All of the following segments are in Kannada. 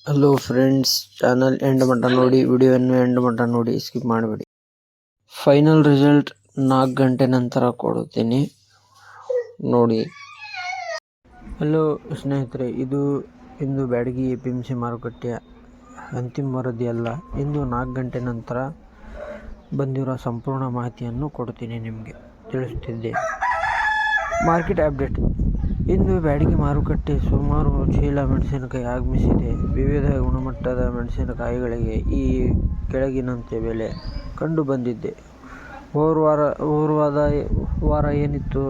ಹಲೋ ಫ್ರೆಂಡ್ಸ್, ಚಾನಲ್ ಎಂಡ್ ಮಟ್ಟ ನೋಡಿ, ವಿಡಿಯೋವನ್ನು ಎಂಡ್ ಮಟ್ಟ ನೋಡಿ, ಸ್ಕಿಪ್ ಮಾಡಬೇಡಿ. ಫೈನಲ್ ರಿಸಲ್ಟ್ 4 ಗಂಟೆ ನಂತರ ಕೊಡುತ್ತೀನಿ ನೋಡಿ. ಹಲೋ ಸ್ನೇಹಿತರೆ, ಇದು ಇಂದು ಬ್ಯಾಡಗಿ APMC ಮಾರುಕಟ್ಟೆಯ ಅಂತಿಮ ವರದಿ ಅಲ್ಲ. ಇಂದು 4 ಗಂಟೆ ನಂತರ ಬಂದಿರೋ ಸಂಪೂರ್ಣ ಮಾಹಿತಿಯನ್ನು ಕೊಡುತ್ತೀನಿ, ನಿಮಗೆ ತಿಳಿಸುತ್ತಿದ್ದೆ. Market update. ಇಂದು ಬ್ಯಾಡಗಿ ಮಾರುಕಟ್ಟೆ ಸುಮಾರು ಚೀಲ ಮೆಣಸಿನಕಾಯಿ ಆಗಮಿಸಿದೆ. ವಿವಿಧ ಗುಣಮಟ್ಟದ ಮೆಣಸಿನಕಾಯಿಗಳಿಗೆ ಈ ಕೆಳಗಿನಂತೆ ಬೆಲೆ ಕಂಡು ಬಂದಿದೆ. ವಾರ ಏನಿತ್ತು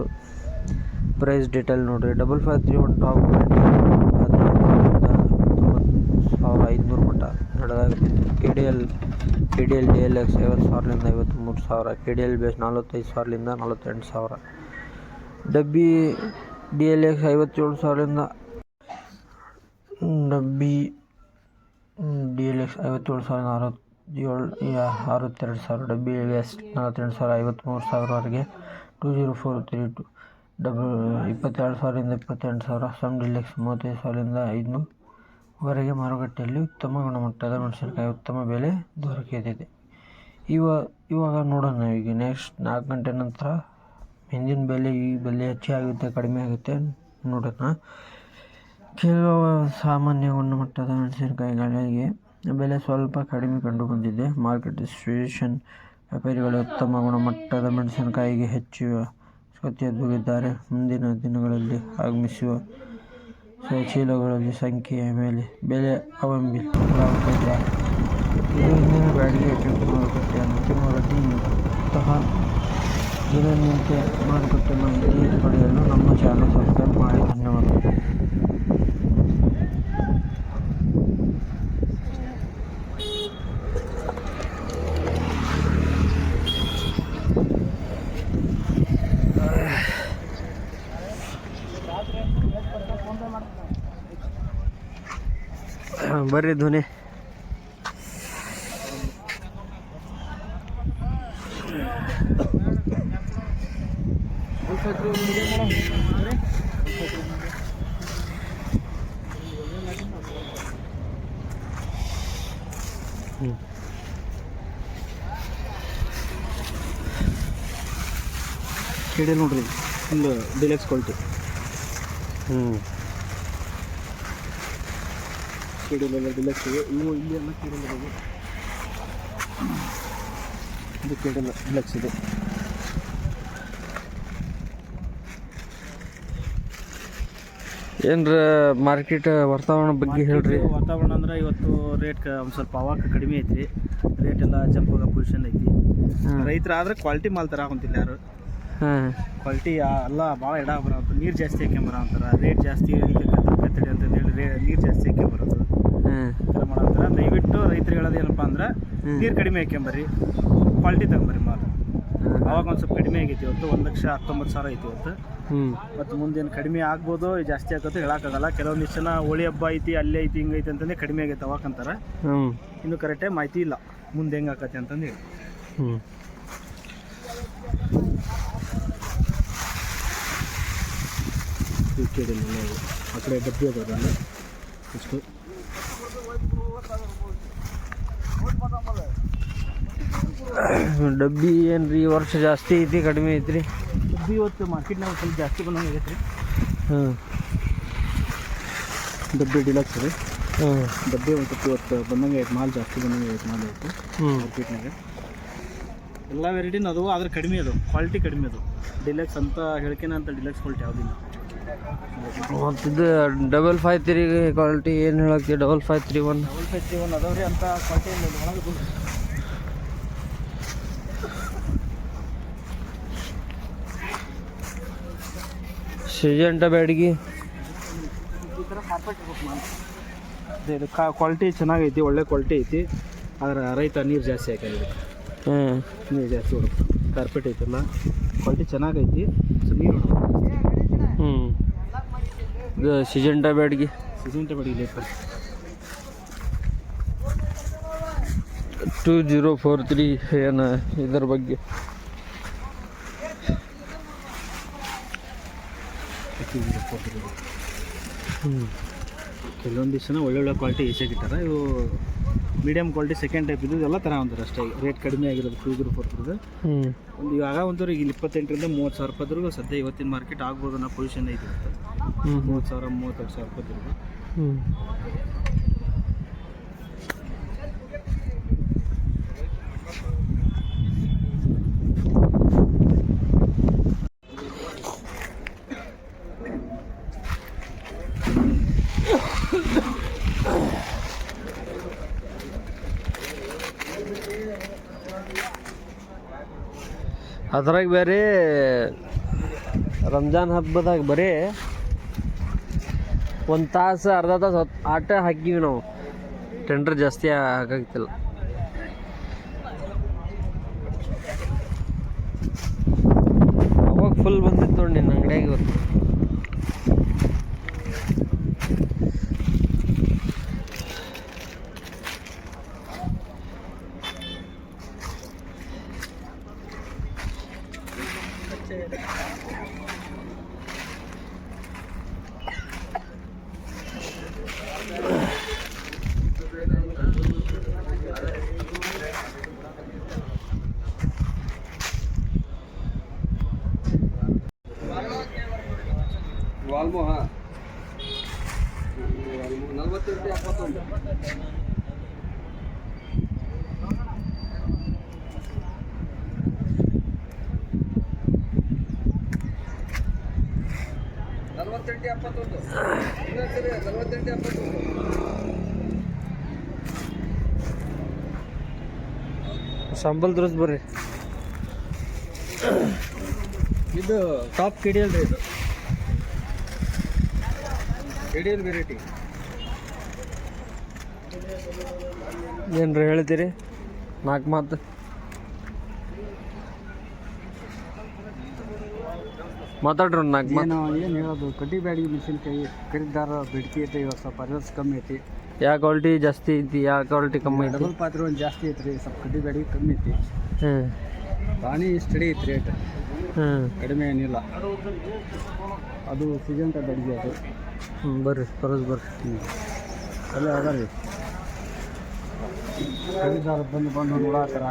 ಪ್ರೈಸ್ ಡೀಟೇಲ್ ನೋಡ್ರಿ. 5531 ಟಾಪ್ 19,500 ಮಟ್ಟ ನಡೆದಾಗುತ್ತಿತ್ತು. KDL DLX 50,000ರಿಂದ 53,000, KDL ಬೇಸ್ 45,000ರಿಂದ 48,000, ಡಬ್ಬಿ DLX 57,000ರಿಂದ DLX 62,000, ಡಬ್ಬಿ ವೆಸ್ಟ್ 48,000 53,000ವರೆಗೆ. 2043 22,000ರಿಂದ 28,000, ಸಮ್ ಡಿಲೆಕ್ಸ್ 35,000ರಿಂದ 500ವರೆಗೆ. ಮಾರುಕಟ್ಟೆಯಲ್ಲಿ ಉತ್ತಮ ಗುಣಮಟ್ಟದ ಮೆಣಸಿನಕಾಯಿ ಉತ್ತಮ ಬೆಲೆ ದೊರಕಿದೆ. ಇವಾಗ ನೋಡೋಣ. ಈಗ ನೆಕ್ಸ್ಟ್ 4 ಗಂಟೆ ನಂತರ ಹಿಂದಿನ ಬೆಲೆ ಈ ಬೆಲೆ ಹೆಚ್ಚಾಗುತ್ತೆ ಕಡಿಮೆ ಆಗುತ್ತೆ ನೋಡೋಣ. ಕೆಲವು ಸಾಮಾನ್ಯ ಗುಣಮಟ್ಟದ ಮೆಣಸಿನಕಾಯಿಗಳಿಗೆ ಬೆಲೆ ಸ್ವಲ್ಪ ಕಡಿಮೆ ಕಂಡು ಬಂದಿದೆ. Market situation. ವ್ಯಾಪಾರಿಗಳು ಉತ್ತಮ ಗುಣಮಟ್ಟದ ಮೆಣಸಿನಕಾಯಿಗೆ ಹೆಚ್ಚು ಆಸಕ್ತಿ ತೋರಿದ್ದಾರೆ. ಮುಂದಿನ ದಿನಗಳಲ್ಲಿ ಆಗಮಿಸುವ ಚೀಲಗಳ ಸಂಖ್ಯೆಯ ಮೇಲೆ ಬೆಲೆ ಅವಲಂಬಿತವಾಗುತ್ತದೆ. ಇದು ಇಂದಿನ ಬ್ಯಾಡಗಿ APMC ಮಾರುಕಟ್ಟೆಯ ಅಂತಿಮ ವರದಿ. ಇಂತಹ ದಿನನಿತ್ಯ ಮಾರುಕಟ್ಟೆ ಮಾಹಿತಿ ಪಡೆಯಲು ನಮ್ಮ ಚಾನಲ್ ಸಬ್ಸ್ಕ್ರೈಬ್ ಮಾಡಿ. ಧನ್ಯವಾದಗಳು. ಬರ್ರಿ ಧ್ವನಿ. KDL ನೋಡ್ರಿ, ಫುಲ್ ಡಿಲೆಕ್ಸ್ ಕ್ವಾಲಿಟಿ. KDL ಎಲ್ಲ ಡಿಲೆಕ್ಸ್ ಇವೆ. ಇವು ಇಲ್ಲಿ ಎಲ್ಲ KDL ಇರೋದು. ಇದು KDL ಡಿಲೆಕ್ಸ್ ಇದೆ. ಏನ್ರ ಮಾರ್ಕೆಟ್ ವಾತಾವರಣ ಬಗ್ಗೆ ಹೇಳ್ರಿ. ವಾತಾವರಣ ಅಂದ್ರೆ ಇವತ್ತು ರೇಟ್ ಒಂದು ಸ್ವಲ್ಪ ಅವಾಗ ಕಡಿಮೆ ಐತಿ. ರೇಟ್ ಎಲ್ಲ ಜಂಪ್ ಆಗೋ ಪೊಸಿಷನ್ ಐತಿ. ರೈತರಾದ್ರೆ ಕ್ವಾಲಿಟಿ ಮಾಲ್ ತರಾಕೊಂತಿಲ್ಲ ಯಾರು. ಕ್ವಾಲಿಟಿ ಎಲ್ಲ ಭಾಳ ಎಡ ಬರೋದು. ನೀರು ಜಾಸ್ತಿ ಹಾಕ್ಯಂಬರ ಅಂತಾರೆ. ರೇಟ್ ಜಾಸ್ತಿ ಕತ್ತಡಿ ಅಂತಂದೇಳಿ ನೀರು ಜಾಸ್ತಿ ಹಾಕ್ಯಂಬರೋದು ಥರ ಮಾಡಂತಾರೆ. ದಯವಿಟ್ಟು ರೈತರು ಹೇಳೋದು ಏನಪ್ಪ ಅಂದ್ರೆ ನೀರು ಕಡಿಮೆ ಹಾಕ್ಯಂಬರ್ರಿ, ಕ್ವಾಲಿಟಿ ತಗೊಂಬರ್ರಿ ಮಾಲ್. ಅವಾಗ ಒಂದು ಸ್ವಲ್ಪ ಕಡಿಮೆ ಆಗೈತಿ. ಇವತ್ತು 1,19,000 ಐತಿ ಇವತ್ತು. ಮತ್ತು ಮುಂದೇನು ಕಡಿಮೆ ಆಗ್ಬೋದು, ಜಾಸ್ತಿ ಆಗುತ್ತೆ ಹೇಳೋಕ್ಕಾಗಲ್ಲ. ಕೆಲವೊಂದಿಷ್ಟು ಜನ ಹೋಳಿ ಹಬ್ಬ ಐತಿ, ಅಲ್ಲೇ ಐತಿ, ಹಿಂಗೈತಿ ಅಂತಂದ್ರೆ ಕಡಿಮೆ ಆಗೈತೆ ಅವಾಗ ಅಂತಾರೆ. ಇನ್ನೂ ಕರೆಕ್ಟಾಗಿ ಮಾಹಿತಿ ಇಲ್ಲ ಮುಂದೆ ಹೆಂಗೆ ಆಕತಿ ಅಂತಂದು ಹೇಳಿ. ಆ ಕಡೆ ಡಬ್ಬಿ ಅದ ಅಷ್ಟು. ಡಬ್ಬಿ ಏನ್ರಿ ಈ ವರ್ಷ ಜಾಸ್ತಿ ಐತಿ ಕಡಿಮೆ ಐತ್ರಿ? ಡಬ್ಬಿ ಇವತ್ತು ಮಾರ್ಕೆಟ್ನಾಗ ಸ್ವಲ್ಪ ಜಾಸ್ತಿ ಬಂದಂಗೆ ಆಗೈತೆ ರೀ. ಡಬ್ಬಿ ಡಿಲಕ್ಸ್ ರೀ. ಡಬ್ಬಿ ಇವತ್ತು ಬಂದಂಗೆ ಐತೆ, ಮಾಲ್ ಜಾಸ್ತಿ ಬಂದಂಗೆ ಐತೆ ಮಾಲ್ ಇವತ್ತು ಮಾರ್ಕೆಟ್ನಾಗ. ಎಲ್ಲ ವೆರೈಟಿನೂ ಅದು, ಆದ್ರೆ ಕಡಿಮೆ ಅದು, ಕ್ವಾಲಿಟಿ ಕಡಿಮೆ ಅದು. ಡಿಲಕ್ಸ್ ಅಂತ ಹೇಳ್ಕೇನೆ ಅಂತ ಡಿಲಕ್ಸ್ ಕ್ವಾಲಿಟಿ ಯಾವುದಿಲ್ಲ. ಮತ್ತು ಇದು 553 ಕ್ವಾಲಿಟಿ ಏನು ಹೇಳಕ್ಕೆ? 5531 ಅದಾವ್ರಿ ಅಂತ ಕ್ವಾಲಿಟಿ ಒಳಗೆ. ಸಿಜೆಂಟಾ ಬ್ಯಾಡಗಿ ಈ ಥರ ಕಾರ್ಪೆಟ್ ಇರ್ಬೇಕು ಮಾಲ್. ಇದು ಕ್ವಾಲಿಟಿ ಚೆನ್ನಾಗೈತಿ, ಒಳ್ಳೆ ಕ್ವಾಲಿಟಿ ಐತಿ. ಆದ್ರೆ ರೈತ ನೀರು ಜಾಸ್ತಿ ಹಾಕಿದೆ. ನೀರು ಜಾಸ್ತಿ ಹೊಡುತ್ತೆ. ಕಾರ್ಪೆಟ್ ಐತಲ್ಲ, ಕ್ವಾಲಿಟಿ ಚೆನ್ನಾಗೈತಿ, ಸೊ ನೀರು ಇದು ಸಿಜೆಂಟಾ ಬ್ಯಾಡಗಿ. ಲೇಪರ್ 2043 ಏನು ಇದ್ರ ಬಗ್ಗೆ? ಕೆಲವೊಂದಿಷ್ಟು ಜನ ಒಳ್ಳೊಳ್ಳೆ ಕ್ವಾಲಿಟಿ ಈಸಿಯಾಗಿಟ್ಟಾರೆ. ಇವು ಮೀಡಿಯಮ್ ಕ್ವಾಲಿಟಿ ಸೆಕೆಂಡ್ ಟೈಪ್ ಇದು ಎಲ್ಲ ಥರ ಒಂಥರ ಅಷ್ಟೇ ರೇಟ್ ಕಡಿಮೆ ಆಗಿರೋದು 204 ಒಂದು ಇವಾಗ ಒಂಥರ ಈಗ 28,000 ರಿಂದ 30,000 ರೂಪಾಯಿವರೆಗೂ ಸದ್ಯ ಇವತ್ತಿನ ಮಾರ್ಕೆಟ್ ಆಗ್ಬೋದು ಅನ್ನೋ ಪೊಸಿಷನ್ ಐತಿ. 30,000 32,000 ರೂಪಾಯಿವರೆಗೂ. ಅದ್ರಾಗ ಬೇರೆ ರಂಜಾನ್ ಹಬ್ಬದಾಗ ಬರೀ ಒಂದು ತಾಸು ಅರ್ಧ ತಾಸು ಆಟ ಹಾಕಿವಿ ನಾವು. ಟೆಂಡರ್ ಜಾಸ್ತಿ ಹಾಕಾಗ್ತಿಲ್ಲ. ಅವಾಗ ಫುಲ್ ಬಂದಿತ್ತು ನೋಡಿ ನಿನ್ನ ಅಂಗಡಿಯಾಗ ಇವತ್ತು. ವಾಲ್ಮೋ 48 ಸಂಬಲ್ ದ್ರಸ್ ಬರ್ರಿ. ಇದು ಟಾಪ್ KDL ರೀ. ಇದು KDL ವೆರೈಟಿ ಏನ್ರಿ ಹೇಳ್ತೀರಿ? 4 ಮಾತು ಮಾತಾಡ್ರಿ. 4 ಮಾತು ಏನು ಹೇಳೋದು? ಕಡ್ಡಿ ಬ್ಯಾಡಿಗೆ ಮೆಣಸಿನ್ಕಾಯಿ ಖರೀದಾರ ಬೇಡಿಕೆ ಐತೆ. ಇವಾಗ ಸ್ವಲ್ಪ ರೇಟ್ಸ್ ಕಮ್ಮಿ ಐತಿ. ಯಾವ ಕ್ವಾಲಿಟಿ ಜಾಸ್ತಿ ಐತಿ, ಯಾವ ಕ್ವಾಲಿಟಿ ಕಮ್ಮಿ ಐತಿ? ಡಬಲ್ ಪಾತ್ರೆ ಒಂದು ಜಾಸ್ತಿ ಐತ್ರಿ. ಸ್ವಲ್ಪ ಕಡ್ಡಿ ಬ್ಯಾಡಿಗೆ ಕಮ್ಮಿ ಐತಿ. ಪಾನಿ ಸ್ಟಡಿ ಐತಿ. ರೇಟ್ ಕಡಿಮೆ ಏನಿಲ್ಲ. ಅದು ಸಿಗಂತ ಬ್ಯಾಡಿಗೆ ಅದು. ಬರ್ರಿ ಪರಸ್ ಬರ್ರಿ. ಅಲ್ಲೇ ಅದ ರೀ. ಖರೀದಾರ ಬಂದು ನೋಡಾತರ.